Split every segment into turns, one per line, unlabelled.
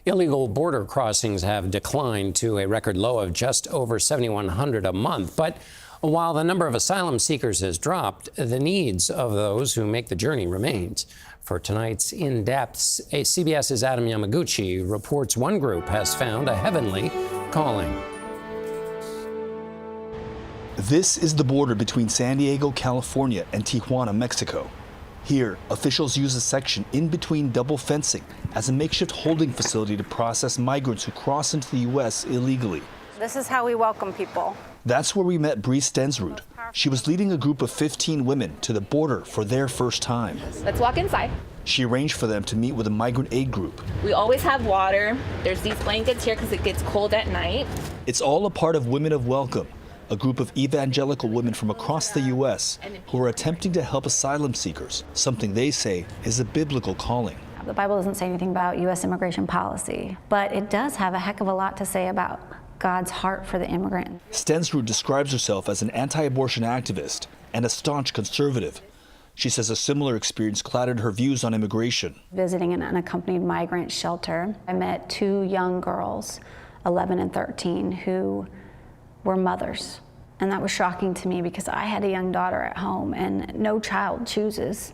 Illegal border crossings have declined to a record low of just over 7,100 a month. But while the number of asylum seekers has dropped, the needs of those who make the journey remains. For tonight's In-Depth, CBS's Adam Yamaguchi reports one group has found a heavenly calling.
This is the border between San Diego, California, and Tijuana, Mexico. Here, officials use a section in between double fencing as a makeshift holding facility to process migrants who cross into the U.S. illegally.
This is how we welcome people.
That's where we met Bree Stensrud. She was leading a group of 15 women to the border for their first time.
Let's walk inside.
She arranged for them to meet with a migrant aid group.
We always have water. There's these blankets here because it gets cold at night.
It's all a part of Women of Welcome, a group of evangelical women from across the U.S. who are attempting to help asylum seekers, something they say is a biblical calling.
The Bible doesn't say anything about U.S. immigration policy, but it does have a heck of a lot to say about God's heart for the immigrant.
Stensrud describes herself as an anti-abortion activist and a staunch conservative. She says a similar experience clouded her views on immigration.
Visiting an unaccompanied migrant shelter, I met two young girls, 11 and 13, who were mothers. And that was shocking to me because I had a young daughter at home, and no child chooses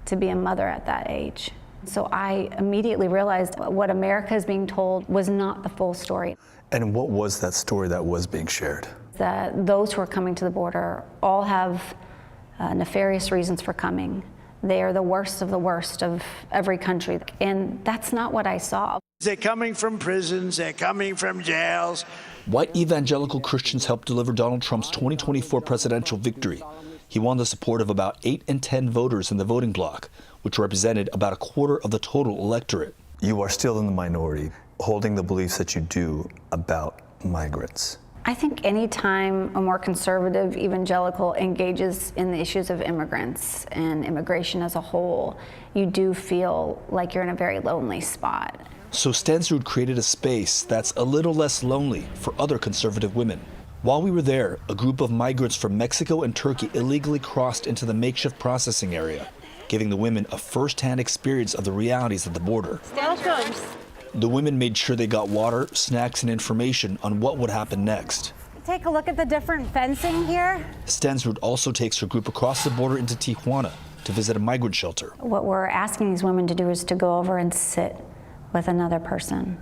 to be a mother at that age. So I immediately realized what America is being told was not the full story.
And what was that story that was being shared?
That those who are coming to the border all have nefarious reasons for coming. They are the worst of every country. And that's not what I saw.
They're coming from prisons, they're coming from jails.
White evangelical Christians helped deliver Donald Trump's 2024 presidential victory. He won the support of about 8 in 10 voters in the voting bloc, which represented about a quarter of the total electorate.
You are still in the minority, holding the beliefs that you do about migrants.
I think any time a more conservative evangelical engages in the issues of immigrants and immigration as a whole, you do feel like you're in a very lonely spot.
So Stensrud created a space that's a little less lonely for other conservative women. While we were there, a group of migrants from Mexico and Turkey illegally crossed into the makeshift processing area, giving the women a first-hand experience of the realities of the border. The women made sure they got water, snacks, and information on what would happen next.
Take a look at the different fencing here.
Stensrud also takes her group across the border into Tijuana to visit a migrant shelter.
What we're asking these women to do is to go over and sit with another person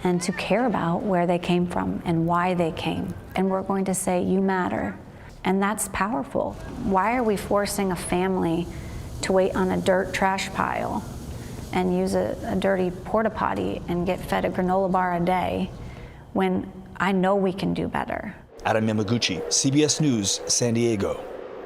and to care about where they came from and why they came. And we're going to say, you matter. And that's powerful. Why are we forcing a family to wait on a dirt trash pile and use a dirty porta potty and get fed a granola bar a day when I know we can do better?
Adam Yamaguchi, CBS News, San Diego.